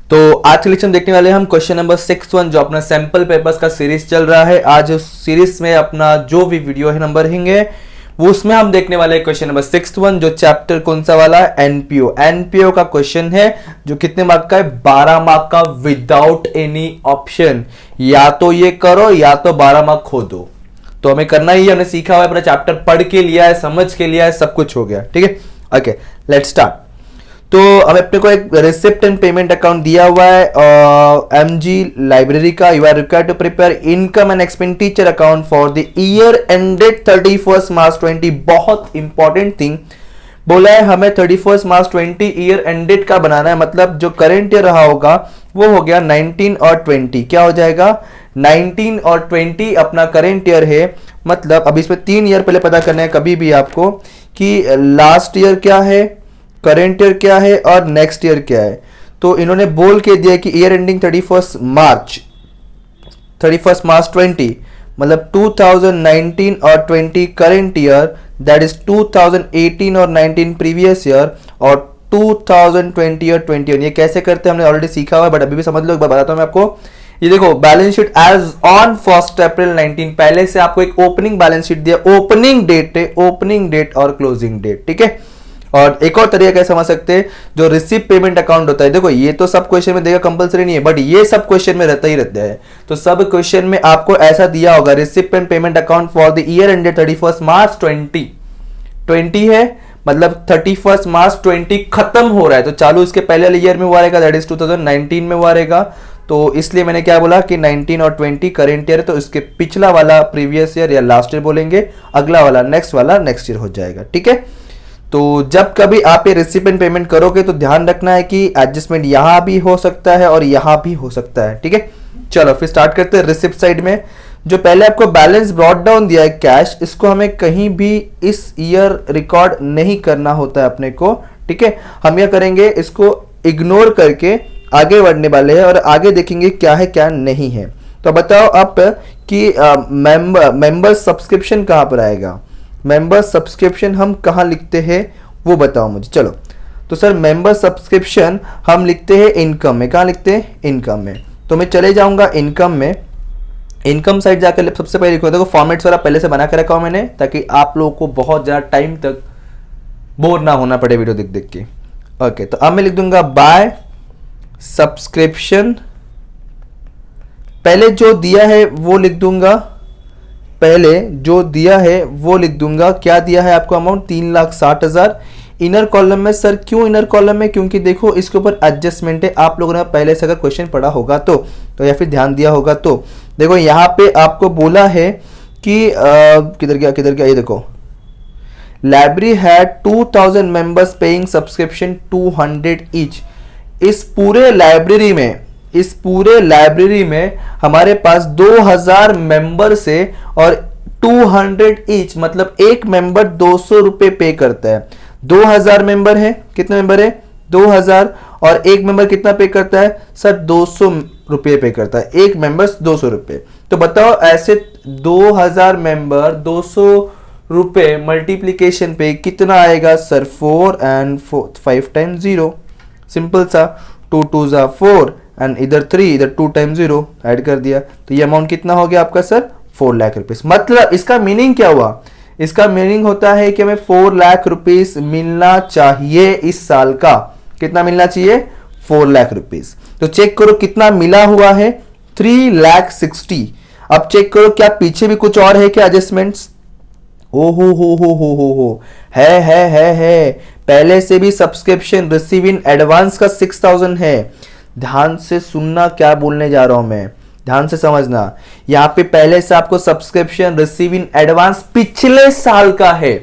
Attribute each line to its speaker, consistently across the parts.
Speaker 1: तो आज के लेक्चर देखने वाले हम क्वेश्चन नंबर 61 जो अपना सैंपल पेपर्स का सीरीज चल रहा है। आज उस सीरीज में अपना जो भी वीडियो है नंबर रहेंगे वो उसमें हम देखने वाले हैं क्वेश्चन नंबर 61 जो चैप्टर कौन सा वाला है, एनपीओ का क्वेश्चन है जो कितने मार्क का है, 12 मार्क का विदाउट एनी ऑप्शन। या तो ये करो या तो 12 मार्क खो दो, तो हमें करना ही है। हमने सीखा हुआ है, पूरा चैप्टर पढ़ के लिया है, समझ के लिया है, सब कुछ हो गया। ठीक है, ओके लेट्स स्टार्ट। तो हमें अपने को एक रिसिप्ट एंड पेमेंट अकाउंट दिया हुआ है एमजी लाइब्रेरी का। You are required to prepare income and expenditure account for the year ended 31 March 20। बहुत इंपॉर्टेंट थिंग बोला है हमें, 31 मार्च 20 ईयर एंडेड का बनाना है। मतलब जो करंट ईयर रहा होगा वो हो गया 19 और 20। क्या हो जाएगा, 19 और 20 अपना करंट ईयर है। मतलब अब इसमें 3 ईयर पहले पता करना है कभी भी आपको कि लास्ट ईयर क्या है, करंट ईयर क्या है और नेक्स्ट ईयर क्या है। तो इन्होंने बोल के दिया कि ईयर एंडिंग 31 मार्च 20, मतलब 2019 और 20 करंट ईयर, दैट इज 2018 और 19 प्रीवियस ईयर, और 2020 और 21। ये कैसे करते हैं हमने ऑलरेडी सीखा हुआ है, बट अभी भी समझ लो, एक बार बताता हूं मैं आपको। ये देखो बैलेंस शीट एज ऑन 1 अप्रैल 19, पहले से आपको एक ओपनिंग बैलेंस शीट दिया, ओपनिंग डेट है, ओपनिंग डेट और क्लोजिंग डेट। ठीक है, और एक और तरीका कैसे समझ सकते हैं, जो रिसिप्ट पेमेंट अकाउंट होता है। देखो ये तो सब क्वेश्चन में देगा, कंपलसरी नहीं है, बट ये सब क्वेश्चन में रहता ही रहता है। तो सब क्वेश्चन में आपको ऐसा दिया होगा, receipt and payment account for the year ended 31 March 20 है, मतलब 31 मार्च 20 खत्म हो रहा है, तो चालू इसके पहले वाले ईयर में हुआ रहेगा, दैट इज 2019 में हुआ रहेगा। तो इसलिए मैंने क्या बोला कि 19 और 20 करंट ईयर, तो इसके पिछला वाला प्रीवियस ईयर या लास्ट ईयर बोलेंगे, अगला वाला नेक्स्ट वाला नेक्स्ट ईयर हो जाएगा। ठीक है, तो जब कभी आप ये रिसिप्ट एंड पेमेंट करोगे तो ध्यान रखना है कि एडजस्टमेंट यहां भी हो सकता है और यहां भी हो सकता है। ठीक है, चलो फिर स्टार्ट करते हैं। रिसिप्ट साइड में जो पहले आपको बैलेंस ब्रॉट डाउन दिया है कैश, इसको हमें कहीं भी इस ईयर रिकॉर्ड नहीं करना होता है अपने को। ठीक है, हम क्या करेंगे, इसको इग्नोर करके आगे बढ़ने वाले हैं और आगे देखेंगे क्या है क्या नहीं है। तो बताओ आप कि मेंबर सब्सक्रिप्शन कहां पर आएगा, मेंबर सब्सक्रिप्शन हम कहां लिखते हैं वो बताओ मुझे। चलो, तो सर मेंबर सब्सक्रिप्शन हम लिखते हैं इनकम में। कहां लिखते हैं, इनकम में। तो मैं चले जाऊंगा इनकम में, इनकम साइड जाकर सबसे पहले लिखो, देखो फॉर्मेट सारा पहले से बना के रखा हूं मैंने, ताकि आप लोगों को बहुत ज्यादा टाइम तक बोर ना होना पड़े वीडियो देख देख के। ओके, तो अब मैं लिख दूंगा बाय सब्सक्रिप्शन, पहले जो दिया है वो लिख दूंगा, पहले जो दिया है वो लिख दूंगा। क्या दिया है आपको अमाउंट, 3,60,000। इनर कॉलम में, सर क्यों इनर कॉलम में, क्योंकि देखो इसके ऊपर एडजस्टमेंट है। आप लोगों ने पहले से अगर क्वेश्चन पढ़ा होगा तो या फिर ध्यान दिया होगा तो देखो यहाँ पे आपको बोला है कि किधर गया, ये देखो, library had 2000 members paying subscription 200 each. इस पूरे लाइब्रेरी में हमारे पास 2000 मेंबर से और 200 ईच, मतलब एक मेंबर 200 रुपए पे करता है। 2000 मेंबर है, कितने मेंबर है, 2000, और एक मेंबर कितना पे करता है सर, 200 रुपए पे करता है, एक मेंबर 200 रुपए। तो बताओ ऐसे 2000 मेंबर 200 रुपए मल्टीप्लीकेशन पे कितना आएगा सर, 4 and 5 times 0, सिंपल सा, 2 2 4 एंड इधर 3, इधर 2 times 0 ऐड कर दिया, तो ये अमाउंट कितना हो गया आपका सर, 4 लाख रुपीस। मतलब इसका मीनिंग क्या हुआ, इसका मीनिंग होता है कि हमें 4 लाख रुपीस मिलना चाहिए इस साल का। कितना मिलना चाहिए, 4 लाख रुपीस। तो चेक करो कितना मिला हुआ है, 3,60,000। अब चेक करो क्या पीछे भी कुछ और है क्या एडजस्टमेंट्स, ओ हो है। पहले से भी सब्सक्रिप्शन रिसीव इन एडवांस का 6,000 है। ध्यान से सुनना क्या बोलने जा रहा हूं मैं, ध्यान से समझना। यहां पे पहले से आपको सब्सक्रिप्शन रिसीव इन एडवांस पिछले साल का है।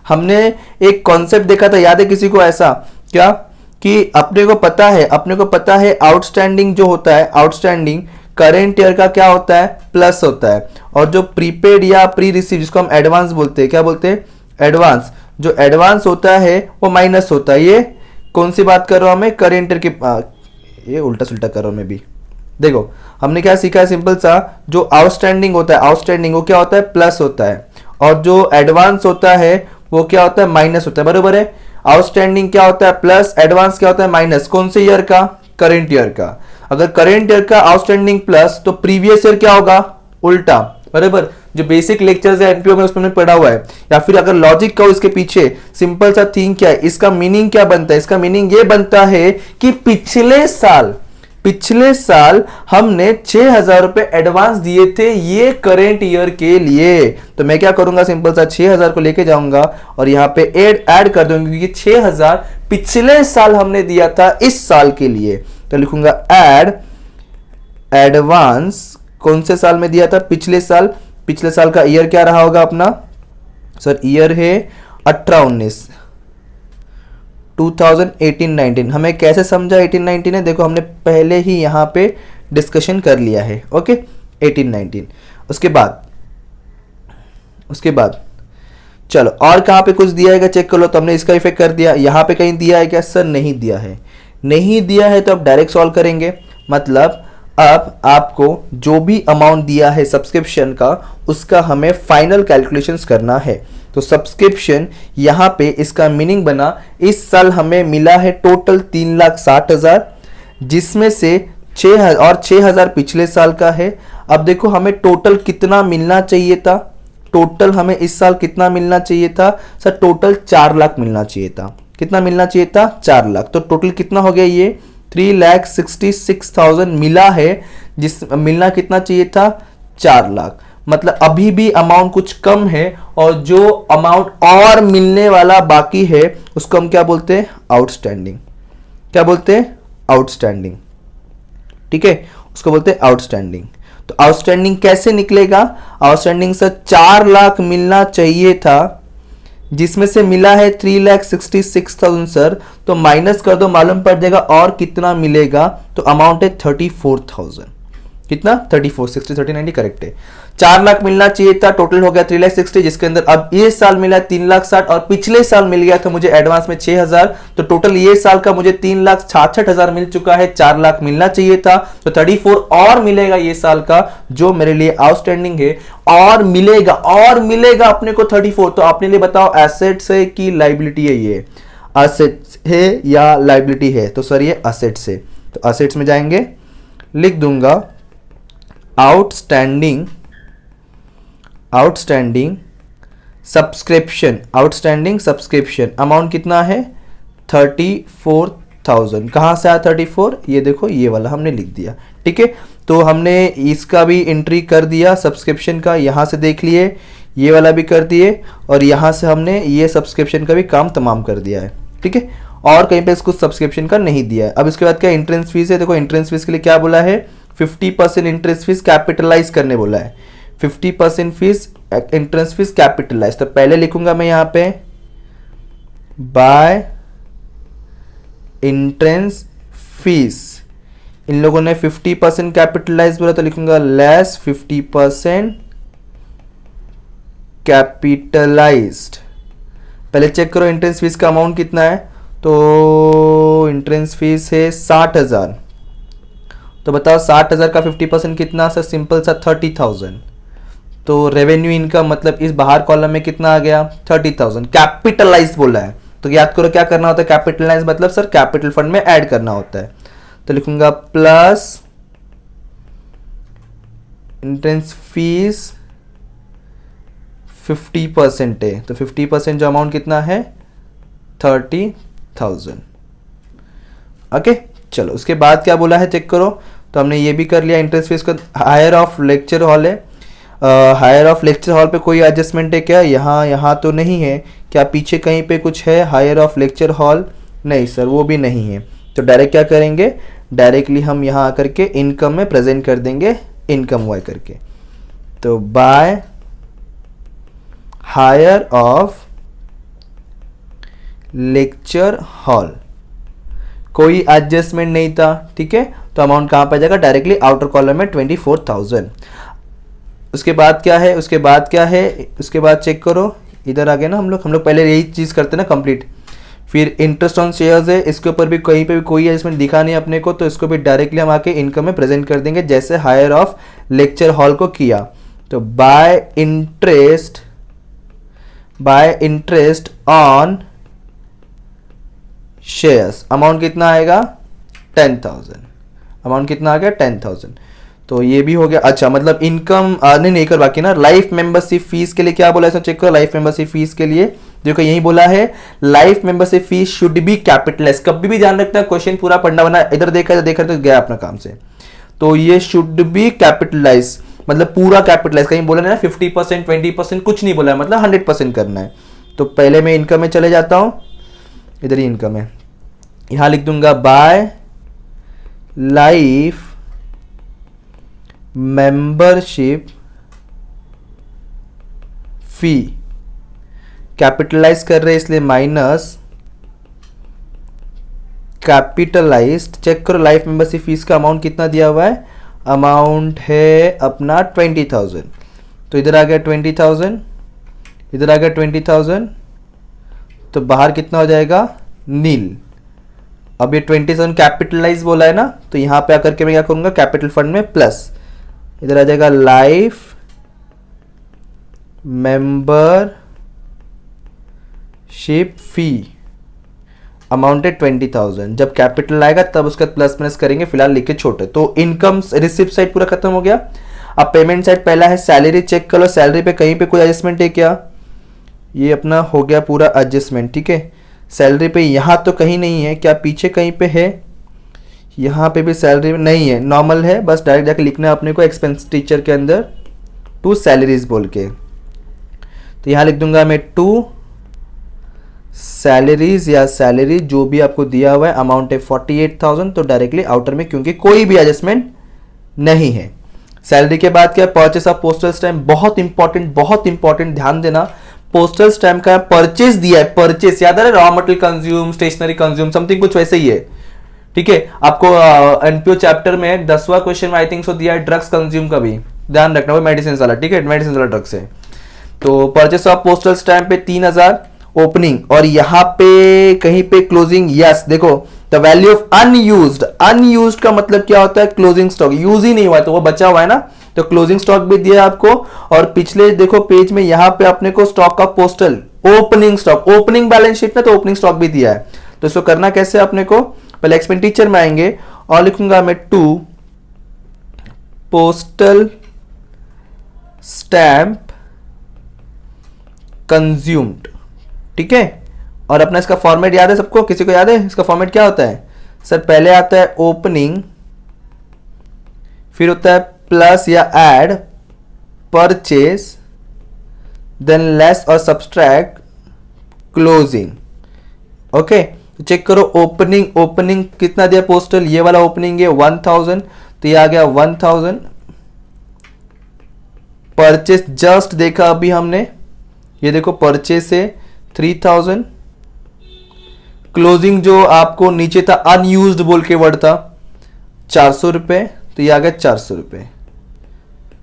Speaker 1: हमने एक कॉन्सेप्ट देखा था, याद है किसी को ऐसा क्या, कि अपने को पता है आउटस्टैंडिंग जो होता है, आउटस्टैंडिंग करेंट ईयर का क्या होता है, प्लस होता है, और जो प्रीपेड या प्री रिसीव जिसको हम एडवांस बोलते हैं, क्या बोलते हैं, एडवांस, जो एडवांस होता है वो माइनस होता है। ये कौन सी बात कर रहा हूं मैं, करेंट ईयर की, ये उल्टा सुल्टा कर रहा हूं मैं भी। देखो हमने क्या सीखा है, सिंपल सा, जो आउटस्टैंडिंग होता है, आउटस्टैंडिंग वो क्या होता है, प्लस होता है, और जो एडवांस होता है वो क्या होता है, माइनस होता है। बरोबर है, आउटस्टैंडिंग क्या होता है प्लस, एडवांस क्या होता है माइनस, कौन से ईयर का, करंट ईयर का। अगर करंट ईयर का आउटस्टैंडिंग प्लस तो प्रीवियस ईयर क्या होगा, उल्टा, बराबर। जो बेसिक लेक्चर्स है एनपीओ में उसमें पढ़ा हुआ है। या फिर अगर लॉजिक का इसके पीछे सिंपल सा थिंग क्या है, इसका मीनिंग क्या बनता है, इसका मीनिंग ये बनता है कि पिछले साल हमने 6,000 रुपए एडवांस दिए थे ये करेंट ईयर के लिए। तो मैं क्या करूंगा, सिंपल सा 6,000 को लेके जाऊंगा और यहां पे ऐड कर दूंगा, क्योंकि 6,000 पिछले साल हमने दिया था इस साल के लिए। तो लिखूंगा ऐड एडवांस, कौन से साल में दिया था, पिछले साल। पिछले साल का ईयर क्या रहा होगा अपना, सर ईयर है 18-19, 2018-19। हमें कैसे समझा 18-19 है, देखो हमने पहले ही यहां पे डिस्कशन कर लिया है। ओके 18-19। उसके बाद चलो और कहां पे कुछ दिया है चेक कर लो। तो हमने इसका इफेक्ट कर दिया, यहां पे कहीं दिया है क्या, सर नहीं दिया है। नहीं दिया है तो अब डायरेक्ट सॉल्व करेंगे। मतलब अब आपको जो भी अमाउंट दिया है सब्सक्रिप्शन का, उसका हमें फाइनल कैलकुलेशंस करना है। तो सब्सक्रिप्शन यहां पे इसका मीनिंग बना, इस साल हमें मिला है टोटल 3,60,000, जिसमें से 6,000 पिछले साल का है। अब देखो हमें टोटल कितना मिलना चाहिए था, टोटल हमें इस साल कितना मिलना चाहिए था, सर टोटल 4 लाख मिलना चाहिए था। कितना मिलना चाहिए था, 4 लाख। तो टोटल कितना हो गया, ये 3,66,000 मिला है, जिस मिलना कितना चाहिए था, 4 लाख। मतलब अभी भी अमाउंट कुछ कम है, और जो अमाउंट और मिलने वाला बाकी है उसको हम क्या बोलते हैं, आउटस्टैंडिंग। क्या बोलते हैं, आउटस्टैंडिंग। ठीक है, उसको बोलते हैं आउटस्टैंडिंग। तो आउटस्टैंडिंग कैसे निकलेगा, आउटस्टैंडिंग से 4 लाख मिलना चाहिए था, जिसमें से मिला है 3,66,000 सर। तो माइनस कर दो, मालूम पड़ जाएगा और कितना मिलेगा। तो अमाउंट है 34,000। कितना, 34, 60, 30, 90 करेक्ट है। 4 लाख मिलना चाहिए था, टोटल हो गया 3,60,000, जिसके अंदर अब ये साल मिला 3,60,000 और पिछले साल मिल गया था मुझे एडवांस में 6,000। तो टोटल ये साल का मुझे 3,66,000 मिल चुका है, 4 लाख मिलना चाहिए था। तो 34 और मिलेगा ये साल का, जो मेरे लिए आउटस्टैंडिंग है। और मिलेगा अपने को 34। तो अपने लिए बताओ एसेट्स है कि लाइबिलिटी है, ये एसेट्स है या लाइबिलिटी है, तो सर ये एसेट्स है। तो एसेट्स में जाएंगे, लिख दूंगा आउटस्टैंडिंग सब्सक्रिप्शन अमाउंट कितना है, 34,000। कहां से आया 34, ये देखो ये वाला हमने लिख दिया। ठीक है, तो हमने इसका भी एंट्री कर दिया सब्सक्रिप्शन का, यहां से देख लिए, ये वाला भी कर दिए, और यहां से हमने ये सब्सक्रिप्शन का भी काम तमाम कर दिया है। ठीक है, और कहीं पे इसको सब्सक्रिप्शन का नहीं दिया है। अब इसके बाद क्या एंट्रेंस फीस है, देखो एंट्रेंस फीस के लिए क्या बोला है, 50% इंटरेस्ट फीस कैपिटलाइज करने बोला है। 50% फीस इंटरेस्ट फीस कैपिटलाइज। तो पहले लिखूंगा मैं यहां पे बाय इंट्रेंस फीस, इन लोगों ने 50% कैपिटलाइज बोला, तो लिखूंगा लेस 50% कैपिटलाइज्ड। पहले चेक करो इंट्रेंस फीस का अमाउंट कितना है, तो इंट्रेंस फीस है 60,000। तो बताओ 60,000 का 50% कितना, सर सिंपल सा 30,000। तो रेवेन्यू इनकम मतलब इस बाहर कॉलम में कितना आ गया, 30,000। कैपिटलाइज बोला है, तो याद करो क्या करना होता है, कैपिटलाइज मतलब सर कैपिटल फंड में ऐड करना होता है। तो लिखूंगा प्लस एंट्रेंस फीस 50% है, तो 50% जो अमाउंट कितना है, 30,000। ओके चलो, उसके बाद क्या बोला है चेक करो। तो हमने ये भी कर लिया इंटरेस्ट फीस का। हायर ऑफ लेक्चर हॉल है, हायर ऑफ लेक्चर हॉल पे कोई एडजस्टमेंट है क्या, यहाँ तो नहीं है क्या, पीछे कहीं पे कुछ है हायर ऑफ लेक्चर हॉल, नहीं सर वो भी नहीं है। तो डायरेक्ट क्या करेंगे, डायरेक्टली हम यहाँ आकर के इनकम में प्रेजेंट कर देंगे, इनकम वाई करके। तो by hire of lecture hall, कोई एडजस्टमेंट नहीं था। ठीक है, तो अमाउंट कहां पर जाएगा, डायरेक्टली आउटर कॉलम में 24,000। उसके बाद क्या है, उसके बाद चेक करो, इधर आ गए ना हम लोग पहले यही चीज करते ना कंप्लीट। फिर इंटरेस्ट ऑन शेयर्स है, इसके ऊपर भी कहीं पे भी कोई एडजस्टमेंट दिखा नहीं अपने को, तो इसको भी डायरेक्टली हम आके इनकम में प्रेजेंट कर देंगे, जैसे हायर ऑफ लेक्चर हॉल को किया। तो bye interest on shares amount कितना आएगा, 10,000, अमाउंट कितना आ गया 10,000। तो ये भी हो गया। अच्छा मतलब इनकम नहीं कर बाकी ना। लाइफ मेंबरशिप फीस के लिए क्या बोला है, चेक करो। लाइफ मेंबरशिप फीस के लिए देखो यही बोला है, life membership fees should be capitalize. कभी भी ध्यान रखना, क्वेश्चन पूरा पढ़ना बना, इधर देखा तो गया अपना काम से। तो ये शुड बी कैपिटलाइज मतलब पूरा कैपिटलाइज, कहीं बोला नहीं ना 50% 20% कुछ नहीं बोला है, मतलब 100% करना है। तो पहले मैं इनकम में चले जाता हूं, इधर ही इनकम है, यहां लिख दूंगा by life membership fee, capitalize कर रहे इसलिए माइनस कैपिटलाइज्ड। चेक करो लाइफ मेंबरशिप फीस का अमाउंट कितना दिया हुआ है, अमाउंट है अपना 20,000। तो इधर आ गया 20,000, इधर आ गया 20,000, तो बाहर कितना हो जाएगा नील। अब ये 27 कैपिटलाइज बोला है ना, तो यहां पे आकर के मैं क्या करूंगा कैपिटल फंड में प्लस, इधर आ जाएगा लाइफ मेंबरशिप फी, अमाउंट है 20,000। जब कैपिटल आएगा तब उसका प्लस माइनस करेंगे, फिलहाल लिखे छोटे। तो इनकम रिसिप्ट साइड पूरा खत्म हो गया। अब पेमेंट साइड पहला है सैलरी, चेक कर लो सैलरी पे कहीं पे कोई एडजस्टमेंट है क्या, ये अपना हो गया पूरा एडजस्टमेंट, ठीक है। सैलरी पे यहां तो कहीं नहीं है, क्या पीछे कहीं पे है, यहां पे भी सैलरी नहीं है, नॉर्मल है, बस डायरेक्ट जाके लिखना है अपने को एक्सपेंस टीचर के अंदर टू सैलरीज बोल के। तो यहां लिख दूंगा मैं टू सैलरीज या सैलरी जो भी आपको दिया हुआ है, अमाउंट है 48,000, तो डायरेक्टली आउटर में क्योंकि कोई भी एडजस्टमेंट नहीं है। सैलरी के बाद क्या, परचेस ऑफ पोस्टल स्टैम्प, बहुत इंपॉर्टेंट ध्यान देना। पोस्टल स्टैम्प का परचेस दिया है, परचेस याद आ रहा है, raw material consume, stationery consume, something कुछ वैसे ही है, ठीक है। आपको एनपीओ चैप्टर में 10वां क्वेश्चन में आई थिंक सो दिया है ड्रग्स कंज्यूम का भी ध्यान रखना, वो मेडिसिन वाला, ठीक है, मेडिसिन वाला ड्रग्स है। तो परचेस ऑफ पोस्टल स्टैम्प पे 3,000 ओपनिंग, और यहां पे कहीं पे क्लोजिंग, यस देखो द वैल्यू ऑफ अनयूज्ड का मतलब क्या होता है, क्लोजिंग स्टॉक, यूज ही नहीं हुआ तो वो बचा हुआ है ना, तो क्लोजिंग स्टॉक भी दिया है आपको। और पिछले देखो पेज में यहां पे अपने को stock of postal opening stock, opening balance sheet में तो ओपनिंग स्टॉक भी दिया है। तो इसको करना कैसे अपने को, पहले एक्सपेंडिचर में आएंगे और लिखूंगा मैं टू पोस्टल स्टैंप कंज्यूम्ड, ठीक है। और अपना इसका फॉर्मेट याद है सबको, किसी को याद है इसका फॉर्मेट क्या होता है सर, पहले आता है ओपनिंग, फिर होता है प्लस या ऐड परचेस, देन लेस और सब्सट्रैक्ट क्लोजिंग, ओके। तो चेक करो ओपनिंग कितना दिया पोस्टल, ये वाला ओपनिंग है 1,000, तो ये आ गया 1,000। परचेस जस्ट देखा अभी हमने, ये देखो परचेस है 3,000, क्लोजिंग जो आपको नीचे था अनयूज्ड बोल के वर्ड था 400 रुपए, तो ये आ गया 400 रुपए।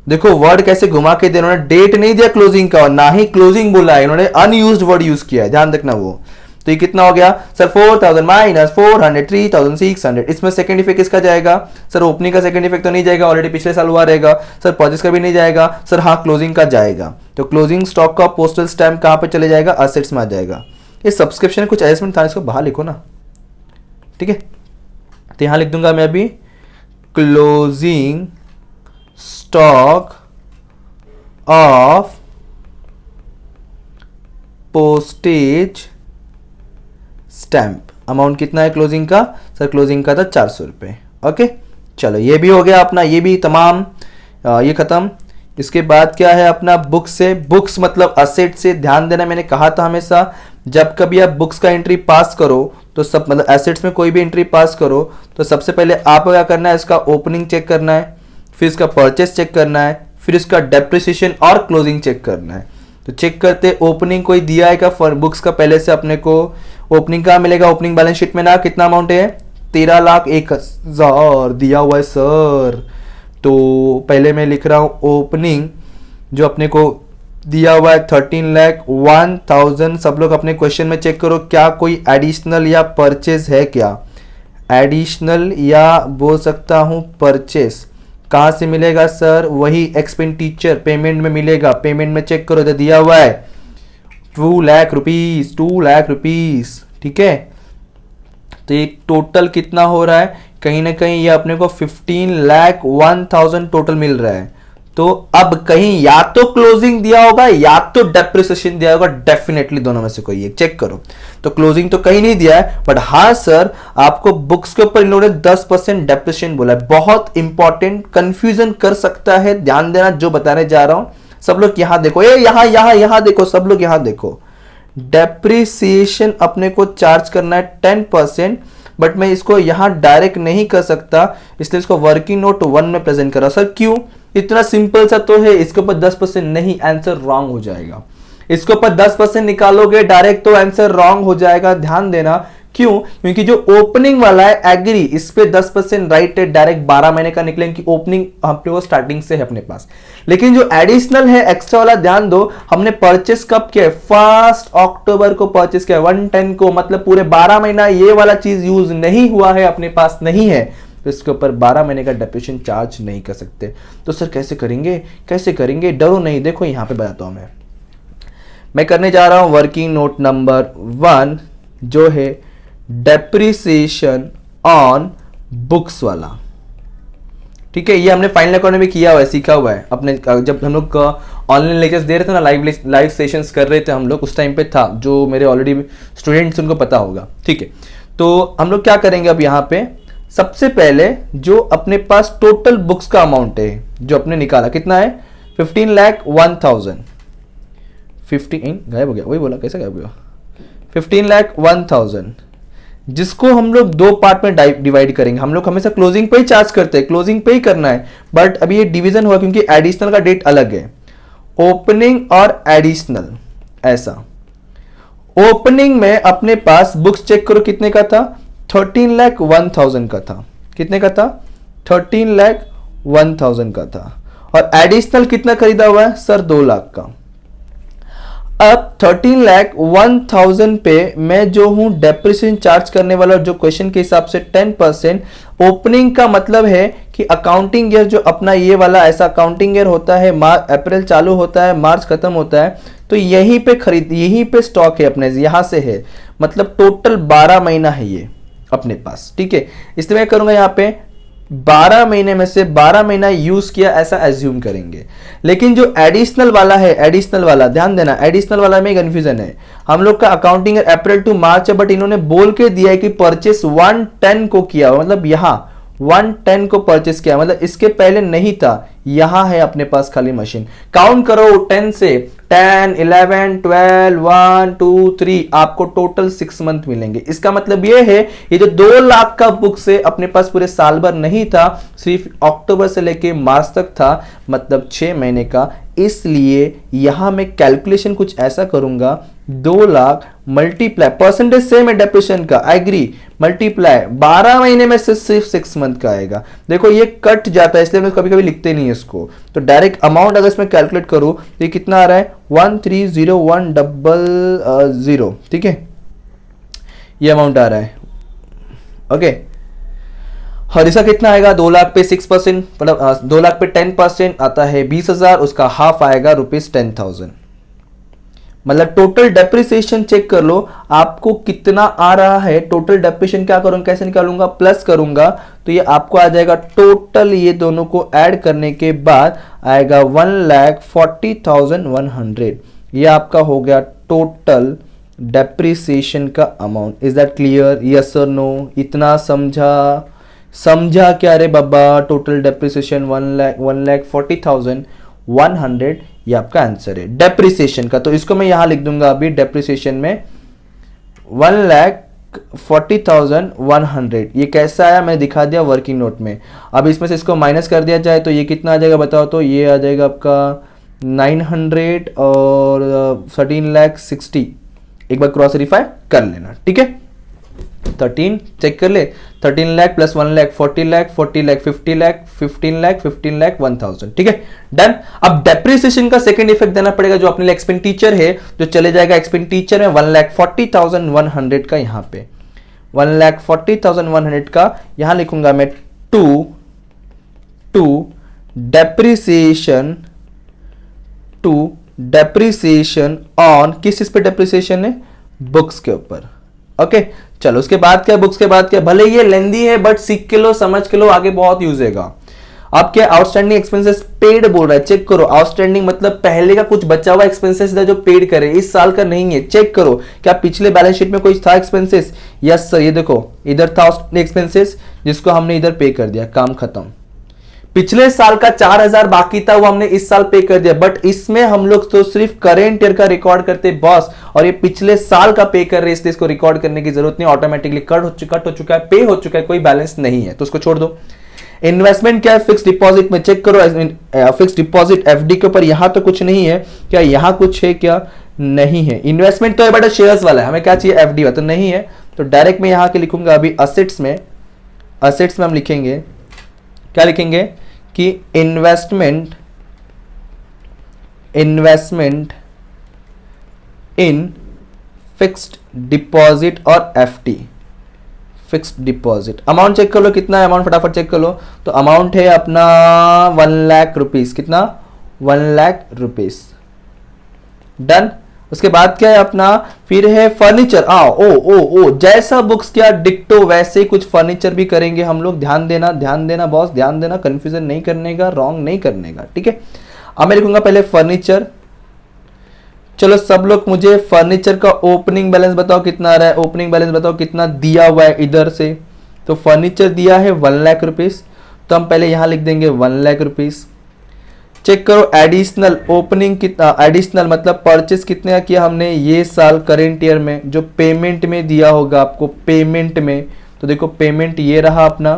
Speaker 1: देखो वर्ड कैसे घुमा के दिया, उन्होंने डेट नहीं दिया क्लोजिंग का, ना ही क्लोजिंग बोला है, इन्होंने अनयूज्ड वर्ड यूज किया है, ध्यान रखना वो। तो ये कितना हो गया सर 4,000 माइनस 400 3,600। इसमें सेकंड इफेक्ट किसका जाएगा सर, ओपनिंग का सेकंड इफेक्ट तो नहीं जाएगा, ऑलरेडी पिछले साल हुआ रहेगा सर, परचेस का भी नहीं जाएगा सर, हाँ क्लोजिंग का जाएगा। तो क्लोजिंग स्टॉक का पोस्टल स्टैम्प कहां पे चले जाएगा, असेट्स में आ जाएगा। ये सब्सक्रिप्शन कुछ एडजस्टमेंट था, इसको बाहर लिखो ना, ठीक है। तो यहां लिख दूंगा मैं अभी closing stock of postage stamp, amount कितना है क्लोजिंग का सर, क्लोजिंग का था 400 रुपए, ओके। चलो ये भी हो गया अपना, ये भी तमाम ये खत्म। इसके बाद क्या है अपना बुक्स से, बुक्स मतलब असेट से, ध्यान देना मैंने कहा था हमेशा जब कभी आप बुक्स का एंट्री पास करो तो सब मतलब एसेट्स में कोई भी एंट्री पास करो तो सबसे पहले आपको क्या करना है, इसका ओपनिंग चेक करना है, फिर इसका परचेस चेक करना है, फिर इसका डेप्रिसिएशन और क्लोजिंग चेक करना है। तो चेक करते ओपनिंग कोई दिया है क्या बुक्स का, पहले से अपने को ओपनिंग कहाँ मिलेगा, ओपनिंग बैलेंस शीट में ना, कितना अमाउंट है 13,01,000 दिया हुआ है सर। तो पहले मैं लिख रहा हूं ओपनिंग जो अपने को दिया हुआ है 13,01,000। सब लोग अपने क्वेश्चन में चेक करो क्या कोई एडिशनल या परचेज है क्या, एडिशनल या बोल सकता हूं परचेस। कहां से मिलेगा सर, वही एक्सपेंडिचर पेमेंट में मिलेगा, पेमेंट में चेक करो, दिया हुआ है 2 लाख रुपीस, 2 लाख रुपीस, ठीक है। तो ये टोटल कितना हो रहा है, कहीं ना कहीं ये अपने को 15,01,000 टोटल मिल रहा है। तो अब कहीं या तो क्लोजिंग दिया होगा या तो डेप्रिसिएशन दिया होगा, डेफिनेटली दोनों में से कोई एक, चेक करो। तो क्लोजिंग तो कहीं नहीं दिया है, बट हाँ सर आपको बुक्स के ऊपर इन लोगों ने 10% डेप्रिसिएशन बोला है। बहुत इंपॉर्टेंट, कंफ्यूजन कर सकता है, ध्यान देना जो बताने जा रहा हूं। सब लोग यहां देखो, ये यहां देखो, सब लोग यहां देखो। डेप्रिसिएशन अपने को चार्ज करना है 10%, बट मैं इसको यहां डायरेक्ट नहीं कर सकता, इसलिए इसको वर्किंग नोट 1 में प्रेजेंट कर रहा। सर क्यों? इतना सिंपल सा तो है, इसके ऊपर 10% नहीं, आंसर रॉन्ग हो जाएगा। इसके ऊपर 10% निकालोगे डायरेक्ट तो आंसर रॉन्ग हो जाएगा, ध्यान देना। क्यों? क्योंकि जो ओपनिंग वाला है एग्री, इस पे 10% राइट है, डायरेक्ट 12 महीने का निकले, कि ओपनिंग अपने को स्टार्टिंग से है अपने पास। लेकिन जो एडिशनल है एक्स्ट्रा वाला, ध्यान दो, हमने परचेस कब किया है? 1 अक्टूबर को परचेस किया, 110 को, मतलब पूरे 12 महीना ये वाला चीज यूज नहीं हुआ है, अपने पास नहीं है, तो इसके ऊपर 12 महीने का डेप्रिसिएशन चार्ज नहीं कर सकते। तो सर कैसे करेंगे, कैसे करेंगे? डरो नहीं, देखो यहां पे बताता हूं मैं करने जा रहा हूं वर्किंग नोट नंबर 1 जो है डेप्रिसिएशन ऑन बुक्स वाला। ठीक है, ये हमने फाइनल अकाउंट में किया हुआ है, सीखा हुआ है अपने, जब हम लोग ऑनलाइन लेक्चर्स दे रहे थे ना, लाइव सेशंस कर रहे थे हम लोग, उस टाइम पे था, जो मेरे ऑलरेडी स्टूडेंट्स उनको पता होगा। ठीक है, तो हम लोग क्या करेंगे अब यहाँ पे, सबसे पहले जो अपने पास टोटल बुक्स का अमाउंट है जो अपने निकाला, कितना है? 15,01,000। 15 गायब हो गया, वही बोला, कैसे गायब हुआ? 15,01,000, जिसको हम लोग दो पार्ट में डिवाइड करेंगे। हम लोग हमेशा क्लोजिंग पे ही चार्ज करते हैं, क्लोजिंग पे ही करना है, बट अभी ये डिवीजन हुआ क्योंकि एडिशनल का डेट अलग है, ओपनिंग और एडिशनल। ऐसा ओपनिंग में अपने पास बुक्स चेक करो कितने का था, 13,01,000 का था। कितने का था? 13,01,000 का था। और एडिशनल कितना खरीदा हुआ है सर? 2 लाख का। अब 13,01,000 पे मैं जो हूं डेप्रिसिएशन चार्ज करने वाला, जो क्वेश्चन के हिसाब से 10%, ओपनिंग का मतलब है कि अकाउंटिंग ईयर जो अपना ये वाला ऐसा अकाउंटिंग ईयर होता है, अप्रैल चालू होता है, मार्च खत्म होता है, तो यहीं पे खरीद, यहीं पे स्टॉक है अपने, यहां से है, मतलब टोटल 12 महीना है ये अपने पास। ठीक है, इसलिए मैं करूंगा यहाँ पे 12 महीने में से 12 महीना यूज किया ऐसा एज्यूम करेंगे। लेकिन जो एडिशनल वाला है, एडिशनल वाला ध्यान देना, एडिशनल वाला में कंफ्यूजन है। हम लोग का अकाउंटिंग अप्रैल टू मार्च है, बट इन्होंने बोल के दिया है कि परचेस 110 को किया हुआ, मतलब यहां 110 को परचेस किया, मतलब इसके पहले नहीं था, यहां है अपने पास खाली मशीन। काउंट करो 10 से, 10, 11, 12, 1, 2, 3, आपको टोटल 6 मंथ मिलेंगे। इसका मतलब ये है, ये जो 2 लाख का बुक से अपने पास पूरे साल भर नहीं था, सिर्फ अक्टूबर से लेके मार्च तक था, मतलब 6 महीने का। इसलिए यहां मैं कैलकुलेशन कुछ ऐसा करूंगा, 2 लाख मल्टीप्लाई, परसेंटेज सेम है डेप्रिसिएशन का, एग्री, मल्टीप्लाई 12 महीने में से सिर्फ 6 मंथ का आएगा। देखो ये कट जाता है, इसलिए मैं कभी कभी लिखते नहीं है इसको, तो डायरेक्ट अमाउंट अगर इसमें कैलकुलेट करूं तो ये कितना आ रहा है? 130100। ठीक है, ये अमाउंट आ रहा है। ओके, और इसका कितना आएगा? 2 लाख पे 6%, मतलब 2 लाख पे 10% आता है 20,000, उसका हाफ आएगा ₹10,000। मतलब टोटल डेप्रिसिएशन चेक कर लो आपको कितना आ रहा है। टोटल डेप्रिसिएशन क्या करूंगा, कैसे निकालूंगा? प्लस करूंगा, तो ये आपको आ जाएगा टोटल, ये दोनों को ऐड करने के बाद आएगा 1,40,100। ये आपका हो गया टोटल डेप्रिसिएशन का amount. Is that clear? Yes और नो? इतना समझा क्या रे बाबा? टोटल डेप्रिसिएशन 1,40,100, ये आपका आंसर है डेप्रिसिएशन का। तो इसको मैं यहां लिख दूंगा अभी, डेप्रिसिएशन में 1,40,100। ये कैसा आया मैंने दिखा दिया वर्किंग नोट में। अब इसमें से इसको माइनस कर दिया जाए तो ये कितना आ जाएगा बताओ? तो ये आ जाएगा आपका 900 और 13,60,000। एक बार क्रॉस वेरीफाई कर लेना, ठीक है। 13 चेक कर ले, 13 लाख प्लस 1 लाख 40 लाख, 40 लाख 50 लाख, 15 लाख 15 लाख 1000। ठीक है, डन। अब डेप्रिसिएशन का सेकंड इफेक्ट देना पड़ेगा जो अपने लिए एक्सपेंडिचर है, जो चले जाएगा एक्सपेंडिचर में 1,40,100 का। यहां पे 1,40,100 का यहां लिखूंगा मैं टू डेप्रिसिएशन ऑन, किस चीज पे डेप्रिसिएशन है? बुक्स के ऊपर। ओके, चलो उसके बाद क्या, बुक्स के बाद क्या, भले ये लेंदी है बट सीख के लो, समझ के लो, आगे बहुत यूज होगा। अब क्या, आउटस्टैंडिंग एक्सपेंसेस पेड बोल रहा है, चेक करो। आउटस्टैंडिंग मतलब पहले का कुछ बचा हुआ एक्सपेंसेस था जो पेड करे, इस साल का नहीं है। चेक करो क्या पिछले बैलेंस शीट में कोई था एक्सपेंसेस? यस सर, ये देखो इधर था आउटस्टैंडिंग एक्सपेंसेस जिसको हमने इधर पे कर दिया, काम खत्म। पिछले साल का 4000 बाकी था वो हमने इस साल पे कर दिया, बट इसमें हम लोग तो सिर्फ करेंट ईयर का रिकॉर्ड करते बॉस, और ये पिछले साल का पे कर रहे, इसलिए इसको रिकॉर्ड करने की जरूरत नहीं, ऑटोमेटिकली कट हो चुका है, पे हो चुका है, कोई बैलेंस नहीं है, तो उसको छोड़ दो। इन्वेस्टमेंट क्या है, फिक्स डिपॉजिट में, चेक करो फिक्स डिपॉजिट एफडी के ऊपर, यहां तो कुछ नहीं है क्या, यहां कुछ है क्या, नहीं है। इन्वेस्टमेंट तो है बट शेयर्स वाला है, हमें क्या चाहिए, एफडी वाला तो नहीं है, तो डायरेक्ट में यहां के लिखूंगा अभी असेट्स में, असेट्स में हम लिखेंगे क्या, लिखेंगे कि इन्वेस्टमेंट इन फिक्स्ड डिपॉजिट और FD. Fixed deposit amount check कर लो कितना है, अमाउंट फटाफट चेक कर लो। तो अमाउंट है अपना 1 लाख रुपीज, कितना, 1 लाख रुपीज, डन। उसके बाद क्या है अपना, फिर है फर्नीचर। ओ जैसा बुक्स क्या डिक्टो वैसे कुछ फर्नीचर भी करेंगे हम लोग, ध्यान देना बॉस, ध्यान देना, कंफ्यूजन नहीं करने का, रॉन्ग नहीं करने का, ठीक है। अब मैं लिखूंगा पहले फर्नीचर। चलो सब लोग मुझे फर्नीचर का ओपनिंग बैलेंस बताओ कितना आ रहा है, ओपनिंग बैलेंस बताओ कितना दिया हुआ है इधर से। तो फर्नीचर दिया है 1 लाख रुपीज, तो हम पहले यहां लिख देंगे 1 लाख रुपीज। चेक करो एडिशनल ओपनिंग कितना, एडिशनल मतलब परचेस कितने का किया हमने ये साल करेंट ईयर में, जो पेमेंट में दिया होगा आपको, पेमेंट में, तो देखो पेमेंट ये रहा अपना,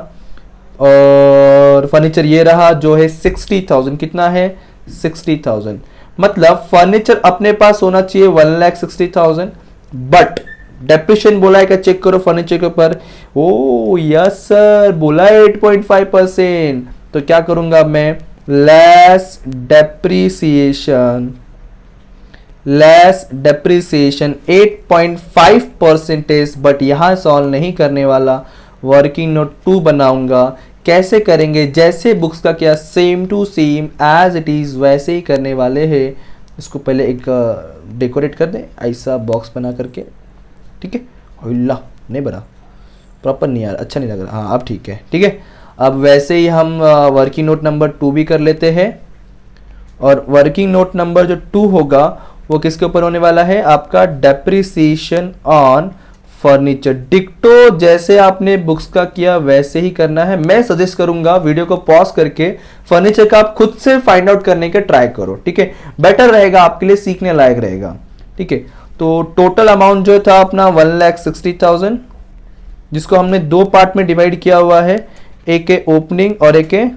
Speaker 1: और फर्नीचर ये रहा जो है 60,000, कितना है 60,000, मतलब फर्नीचर अपने पास होना चाहिए 1,60,000, बट डेप्रिशिएशन बोला है क्या, चेक करो फर्नीचर के ऊपर, ओ यस सर बोला है 8.5%, तो क्या करूंगा मैं, लेस डेप्रिसिएशन 8.5%, बट यहां सॉल्व नहीं करने वाला, वर्किंग नोट 2 बनाऊंगा। कैसे करेंगे, जैसे बुक्स का क्या, same to same as it is वैसे ही करने वाले हैं। इसको पहले एक डेकोरेट कर दे ऐसा बॉक्स बना करके, ठीक है, अल्लाह नहीं बना प्रॉपर, नहीं यार अच्छा नहीं लग रहा, हाँ अब ठीक है, ठीक है। अब वैसे ही हम वर्किंग नोट नंबर 2 भी कर लेते हैं, और वर्किंग नोट नंबर जो 2 होगा वो किसके ऊपर होने वाला है, आपका डेप्रिसिएशन ऑन फर्नीचर। डिक्टो जैसे आपने बुक्स का किया वैसे ही करना है। मैं सजेस्ट करूंगा वीडियो को पॉज करके फर्नीचर का आप खुद से फाइंड आउट करने के ट्राई करो, ठीक है, बेटर रहेगा आपके लिए, सीखने लायक रहेगा, ठीक है। तो टोटल अमाउंट जो था अपना 1,60,000, जिसको हमने 2 पार्ट में डिवाइड किया हुआ है, एक है ओपनिंग और एक है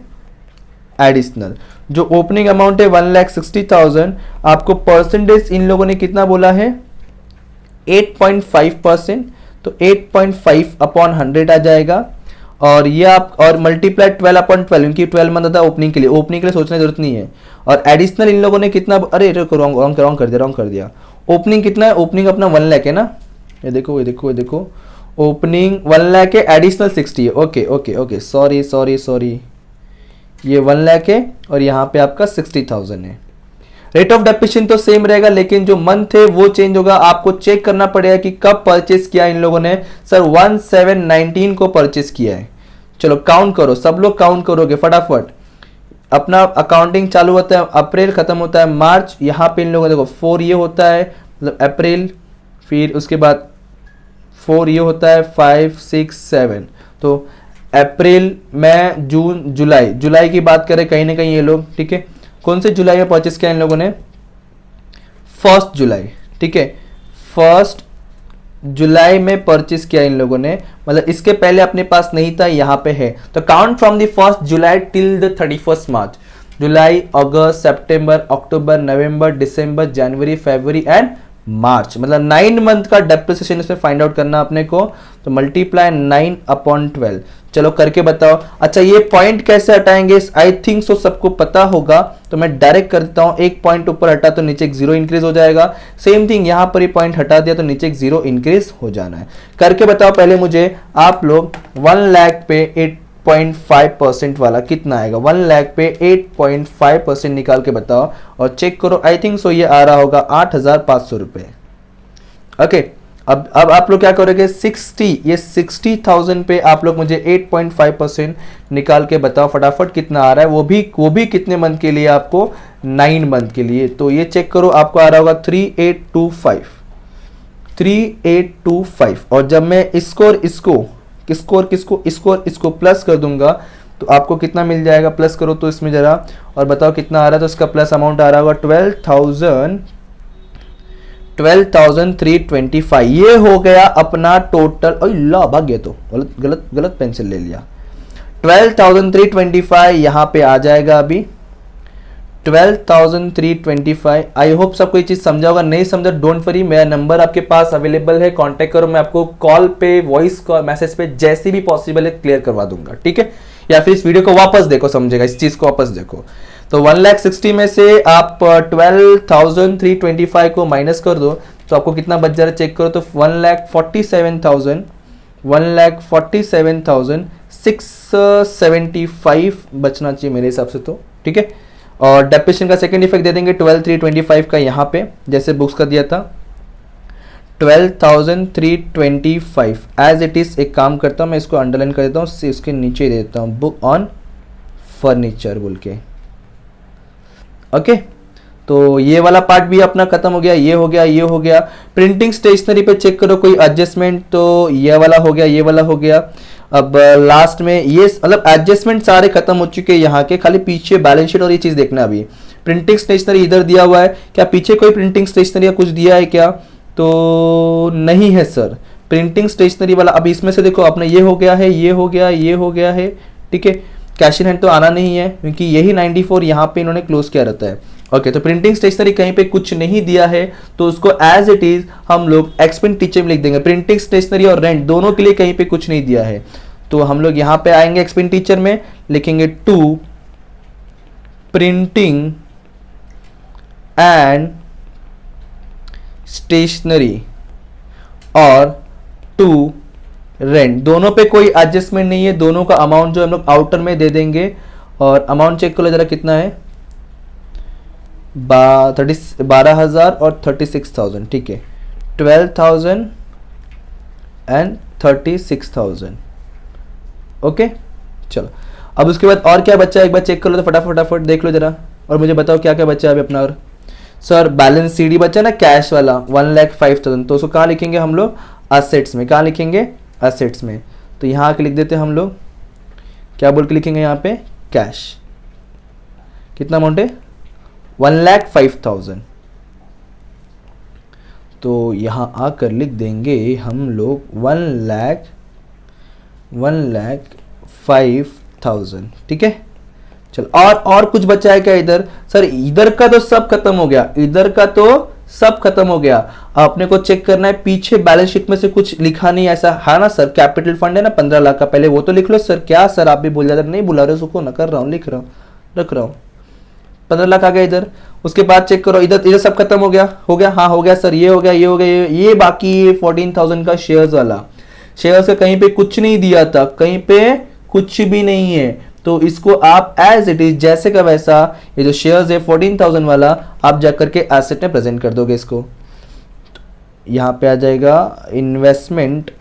Speaker 1: एडिशनल। जो ओपनिंग अमाउंट है 1,60,000, आपको परसेंटेज इन लोगों ने कितना बोला है 8.5%, तो 8.5 अपॉन 100 आ जाएगा, और ये आप और मल्टीप्लाई 12/12, इनकी 12 मंथ था ओपनिंग के लिए, ओपनिंग के लिए सोचने की जरूरत नहीं है। और एडिशनल इन लोगों ने कितना, अरे रॉन्ग कर दिया, ओपनिंग कितना है, ओपनिंग अपना 1 लाख है ना, ये देखो ओपनिंग 1 लाख है, एडिशनल 60 है, ओके सॉरी, ये 1 लाख है और यहाँ पे आपका 60,000 है। रेट ऑफ डेप्रिसिएशन तो सेम रहेगा, लेकिन जो मंथ है वो चेंज होगा। आपको चेक करना पड़ेगा कि कब परचेस किया इन लोगों ने, सर 1/7/19 को परचेस किया है। चलो काउंट करो, सब लोग काउंट करोगे फटाफट, अपना अकाउंटिंग चालू होता है अप्रैल, खत्म होता है मार्च, यहाँ पे इन लोगों देखो 4 ये होता है, मतलब अप्रैल, फिर उसके बाद 4 ये होता है, 5 6 7, तो अप्रैल मई जून जुलाई की बात करें कहीं ना कहीं ये लोग, ठीक है, कौन से जुलाई में परचेस किया इन लोगों ने, 1 जुलाई, ठीक है, 1 जुलाई में परचेस किया इन लोगों ने, मतलब इसके पहले अपने पास नहीं था, यहाँ पे है। तो count from the 1 July till the 31 March, जुलाई, अगस्त, सितंबर, अक्टूबर, नवंबर, दिसंबर, जनवरी, फरवरी एंड मार्च, मतलब 9 मंथ का डेप्रिसिएशन इसमें फाइंड आउट करना अपने को। तो मल्टीप्लाई 9/12, चलो करके बताओ। अच्छा ये पॉइंट कैसे हटाएंगे, आई थिंक सो सबको पता होगा, तो मैं डायरेक्ट कर देता हूं, एक पॉइंट ऊपर हटा तो नीचे एक 0 इंक्रीज हो जाएगा, सेम थिंग यहां पर ही पॉइंट हटा दिया तो नीचे एक 0 इंक्रीज हो जाना है। करके बताओ पहले मुझे आप लोग, 1 लाख पे 8.5% वाला कितना आएगा, 1 लाख पे 8.5% निकाल के बताओ और चेक करो। आई थिंक सो ये आ रहा होगा 8,500 रुपए। ओके अब आप लोग क्या करोगे, 60,000 पे आप लोग मुझे 8.5% निकाल के बताओ फटाफट कितना आ रहा है, वो भी कितने मंथ के लिए, आपको 9 मंथ के लिए। तो ये चेक करो, आपको आ रहा होगा 3825 और जब मैं इसको और इसको प्लस कर दूंगा तो आपको कितना मिल जाएगा, प्लस करो तो इसमें जरा और बताओ कितना आ रहा है। तो इसका प्लस अमाउंट आ रहा होगा 12,325। ये हो गया अपना टोटल। ला भाग गया, तो गलत पेंसिल ले लिया। 12,325 यहां पे आ जाएगा अभी 12,325। आई होप सबको ये चीज समझा होगा, नहीं समझा डोंट वरी, मेरा नंबर आपके पास अवेलेबल है, कांटेक्ट करो, मैं आपको कॉल पे, वॉइस कॉल, मैसेज पे जैसे भी पॉसिबल है क्लियर करवा दूंगा, ठीक है। या फिर इस वीडियो को वापस देखो, समझेगा, इस चीज को वापस देखो। तो 1,60,000 में से आप 12,325 को माइनस कर दो तो आपको कितना बच जा रहा है चेक करो। तो 1,47,675 बचना चाहिए मेरे हिसाब से, तो ठीक है। और डेप्रिसिएशन का सेकंड इफेक्ट दे देंगे 12,325 का यहाँ पे, जैसे बुक्स का दिया था 12,325 एज इट इज। एक काम करता हूँ, मैं इसको अंडरलाइन कर देता हूँ, इसके नीचे दे देता हूँ बुक ऑन फर्नीचर बोल के, ओके। तो ये वाला पार्ट भी अपना खत्म हो गया, ये हो गया, ये हो गया। प्रिंटिंग स्टेशनरी पे चेक करो कोई एडजस्टमेंट, तो ये वाला हो गया, ये वाला हो गया। अब लास्ट में ये मतलब एडजस्टमेंट सारे खत्म हो चुके हैं यहाँ के, खाली पीछे बैलेंस शीट और ये चीज देखना अभी। प्रिंटिंग स्टेशनरी इधर दिया हुआ है, क्या पीछे कोई प्रिंटिंग स्टेशनरी या कुछ दिया है क्या, तो नहीं है सर प्रिंटिंग स्टेशनरी वाला। अब इसमें से देखो अपना ये हो गया है, ये हो गया, ये हो गया है, ठीक है। कैश इन हैंड तो आना नहीं है क्योंकि यही 94 यहाँ पे इन्होंने क्लोज किया रहता है, ओके। तो प्रिंटिंग स्टेशनरी कहीं पे कुछ नहीं दिया है तो उसको एज इट इज हम लोग एक्सपेंडिचर में लिख देंगे। प्रिंटिंग स्टेशनरी और रेंट दोनों के लिए कहीं पे कुछ नहीं दिया है, तो हम लोग यहाँ पे आएंगे एक्सपेंडिचर में, लिखेंगे टू प्रिंटिंग एंड स्टेशनरी और टू रेंट, दोनों पे कोई एडजस्टमेंट नहीं है, दोनों का अमाउंट जो हम लोग आउटर में दे देंगे। और अमाउंट चेक करो जरा कितना है, 12,000 और 36,000, ठीक है। 12,000 एंड 36,000, ओके। चलो अब उसके बाद और क्या बच्चा है एक बार चेक कर लो, तो फटाफट देख लो जरा और मुझे बताओ क्या क्या बच्चा है अभी अपना। और सर बैलेंस सीडी बचा ना कैश वाला 1,05,000, तो उसको कहाँ लिखेंगे हम लोग, असेट्स में। कहाँ लिखेंगे, असेट्स में। तो यहाँ आके लिख देते हैं हम लोग, क्या बोल के लिखेंगे यहाँ पे, कैश। कितना अमाउंट है, 1,05,000। तो यहाँ आकर लिख देंगे हम लोग 1,05,000, ठीक है। चलो और कुछ बचा है क्या इधर, सर इधर का तो सब खत्म हो गया, इधर का तो सब खत्म हो गया। आपने को चेक करना है पीछे बैलेंस शीट में से कुछ लिखा नहीं ऐसा है ना सर, कैपिटल फंड है ना 15 लाख का, पहले वो तो लिख लो सर। क्या सर आप भी बोल जाते, नहीं बुला रहे उसको ना, कर रहा हूँ, लिख रहा हूँ, रख रहा हूँ। 15 लाख आ गया इधर। उसके बाद चेक करो इधर सब खत्म हो गया, हाँ हो गया सर, ये हो गया, ये हो गया, ये बाकी 14,000 का शेयर्स वाला, शेयर्स का कहीं पे कुछ नहीं दिया था, कहीं पे कुछ भी नहीं है। तो इसको आप एज इट इज जैसे का वैसा, ये जो शेयर्स है 14,000 वाला, आप जाकर के एसेट में प्रेजेंट कर दोगे इसको। यहाँ पे आ जाएगा इन्वेस्टमेंट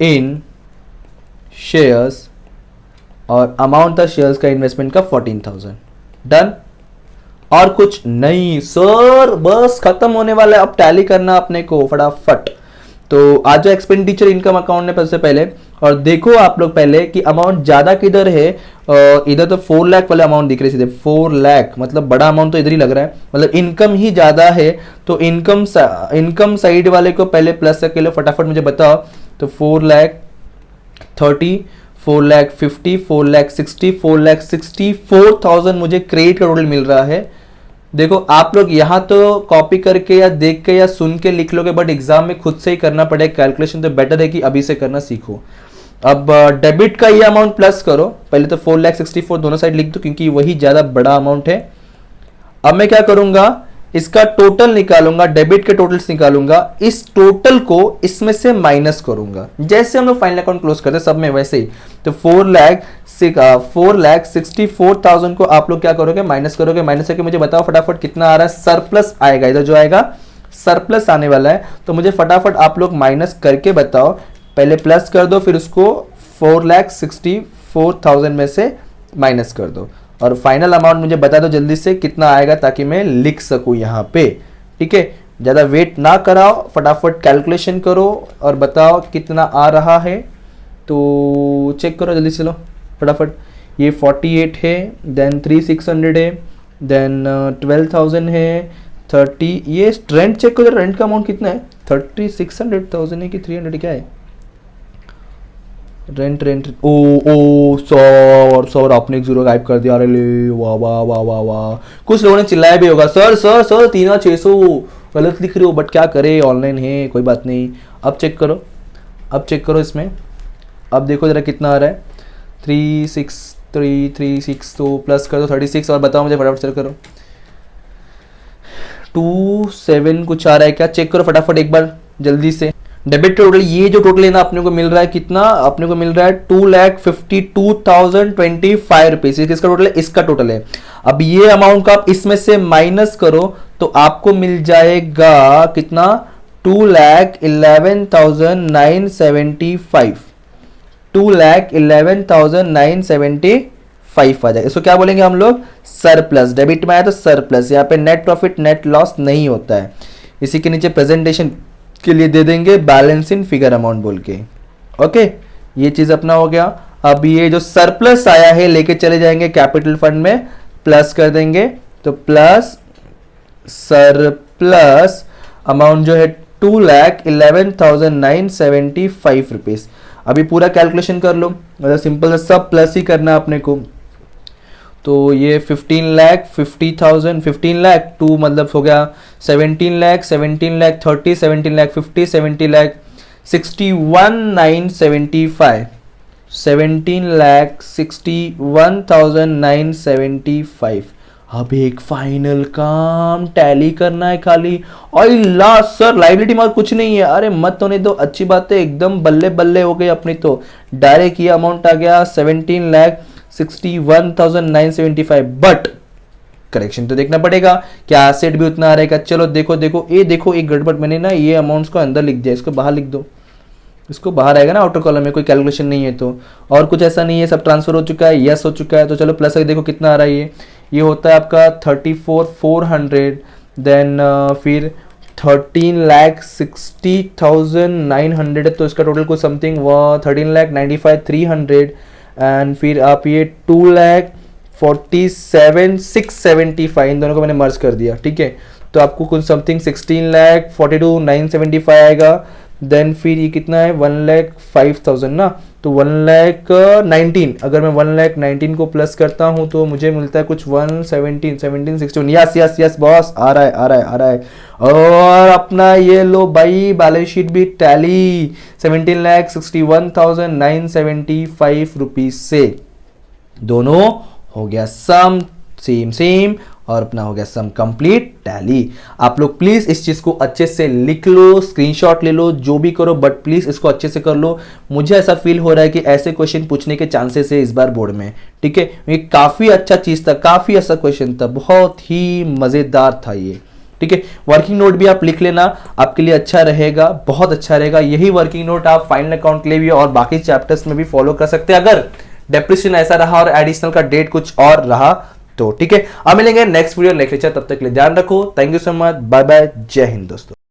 Speaker 1: इन शेयर्स और अमाउंट था शेयर्स का इन्वेस्टमेंट का 14,000। डन। और कुछ नहीं सर, बस खत्म होने वाला है अब टैली करना अपने को फटाफट। तो आ जाओ एक्सपेंडिचर इनकम अकाउंट में सबसे पहले, और देखो आप लोग पहले कि अमाउंट ज्यादा किधर है। इधर तो 4 लाख वाले अमाउंट दिख रहे सीधे, 4 लाख मतलब बड़ा अमाउंट तो इधर ही लग रहा है, मतलब इनकम ही ज्यादा है। तो इनकम साइड वाले को पहले प्लस कर लो फटाफट, मुझे बताओ। तो 4,30,000, 4,50,000, 4,60,000, 4,64,000 मुझे क्रेडिट का टोटल मिल रहा है। देखो आप लोग यहाँ तो कॉपी करके या देख के या सुन के लिख लोगे, बट एग्जाम में खुद से ही करना पड़ेगा कैलकुलेशन, तो बेटर है कि अभी से करना सीखो। अब डेबिट का ये अमाउंट प्लस करो, पहले तो 4,64,000 दोनों साइड लिख दो क्योंकि वही ज्यादा बड़ा अमाउंट है। अब मैं क्या करूंगा, इसका टोटल निकालूंगा, डेबिट के टोटल्स निकालूंगा, इस टोटल को इसमें से माइनस करूंगा, जैसे हम लोग फाइनल अकाउंट क्लोज करते हैं सब में वैसे ही। तो 4,64,000 को आप लोग क्या करोगे, माइनस करोगे। माइनस करके मुझे बताओ फटाफट कितना आ रहा है, सरप्लस आएगा, इधर जो आएगा सरप्लस आने वाला है। तो मुझे फटाफट आप लोग माइनस करके बताओ, पहले प्लस कर दो फिर उसको 4,64,000 में से माइनस कर दो और फाइनल अमाउंट मुझे बता दो जल्दी से कितना आएगा, ताकि मैं लिख सकूं यहाँ पे। ठीक है, ज़्यादा वेट ना कराओ, फटाफट कैलकुलेशन करो और बताओ कितना आ रहा है। तो चेक करो जल्दी से, लो फटाफट। ये 48 है, देन 3,600 है, देन 12,000 है, 30। ये रेंट चेक करो, रेंट का अमाउंट कितना है, 3600,000 है कि 300 क्या है रेंट। ओ सर आपने एक जीरो गायब कर दिया, अरे ले वाह वाह वाह वाह वाह। कुछ लोगों ने चिल्लाया भी होगा, सर सर सर 3,600 गलत लिख रहे हो, बट क्या करे, ऑनलाइन है कोई बात नहीं। अब चेक करो इसमें, अब देखो जरा कितना आ रहा है, 3,636। तो प्लस कर दो 36 और बताओ मुझे फटाफट चेक करो, 27 कुछ आ रहा है क्या, चेक करो फटाफट एक बार जल्दी से। डेबिट टोटल, ये जो टोटल है ना अपने को मिल रहा है कितना, अपने को मिल रहा है 2,52,025 रुपीज। किसका टोटल है, इसका टोटल है। अब ये अमाउंट का आप इसमें से माइनस करो तो आपको मिल जाएगा कितना, 2,11,975। 2,11,975 आ जाएगा। इसको क्या बोलेंगे हम लोग, सरप्लस। डेबिट में आया तो सरप्लस, यहाँ पे नेट प्रॉफिट नेट लॉस नहीं होता है। इसी के नीचे प्रेजेंटेशन के लिए दे देंगे बैलेंस इन फिगर अमाउंट बोल के। ओके, ये चीज अपना हो गया। अब ये जो सरप्लस आया है लेके चले जाएंगे कैपिटल फंड में, प्लस कर देंगे। तो प्लस सरप्लस अमाउंट जो है 2,11,975 रुपीज। अभी पूरा कैलकुलेशन कर लो, मतलब सिंपल सा सब प्लस ही करना है अपने को। तो ये 15,50,000, 15 लाख 2 मतलब हो गया 17 लाख, 17 लाख 30, 17 लाख 50, 70 लाख 61,975, 17,61,975। अब एक फाइनल काम टैली करना है खाली। और लास्ट सर लाइबिलिटी में और कुछ नहीं है, अरे मत होने दो, अच्छी बात है, एकदम बल्ले बल्ले हो गई अपनी। तो डायरेक्ट ये अमाउंट आ गया 17,61,975। बट करेक्शन तो देखना पड़ेगा, क्या एसेट भी उतना आ रहेगा। चलो देखो देखो, ये देखो एक गड़बड़, मैंने ना ये अमाउंट्स को अंदर लिख दिया, इसको बाहर लिख दो, इसको बाहर आएगा ना आउटर कॉलम में, कोई कैलकुलेशन नहीं है तो। और कुछ ऐसा नहीं है, सब ट्रांसफर हो चुका है, यस हो चुका है। तो चलो प्लस देखो कितना आ रहा है, ये होता है आपका 34,400, देन फिर 13,60,900 है, तो इसका टोटल को समथिंग 13,95,300। एंड फिर आप ये 2,47,675, इन दोनों को मैंने मर्ज कर दिया, ठीक है। तो आपको कुछ समथिंग 16,42,975 आएगा। देन फिर ये कितना है 1,05,000 ना, तो 1,19,000, अगर मैं 1,19,000 को प्लस करता हूँ तो मुझे मिलता है कुछ 1,17,61। यस यस यस बॉस, आ रहा है आ रहा है आ रहा है। और अपना ये लो भाई बैलेंस शीट भी टैली 17,61,975 रुपीज से दोनों हो गया सम सेम सेम, और अपना हो गया सम कंप्लीट टैली। आप लोग प्लीज इस चीज को अच्छे से लिख लो, स्क्रीनशॉट ले लो, जो भी करो, बट प्लीज इसको अच्छे से कर लो। मुझे ऐसा फील हो रहा है कि ऐसे क्वेश्चन पूछने के चांसेस है इस बार बोर्ड में, ठीक है। ये काफी अच्छा चीज था, काफी अच्छा क्वेश्चन था, बहुत ही मजेदार था ये, ठीक है। वर्किंग नोट भी आप लिख लेना, आपके लिए अच्छा रहेगा, बहुत अच्छा रहेगा। यही वर्किंग नोट आप फाइनल अकाउंट के लिए भी और बाकी चैप्टर्स में भी फॉलो कर सकते हैं, अगर डेप्रिसिएशन ऐसा रहा और एडिशनल का डेट कुछ और रहा तो, ठीक है। अब मिलेंगे नेक्स्ट वीडियो नेक्स्ट लेक्चर, तब तक के लिए ध्यान रखो। Thank you so much, bye bye, जय हिंद दोस्तों।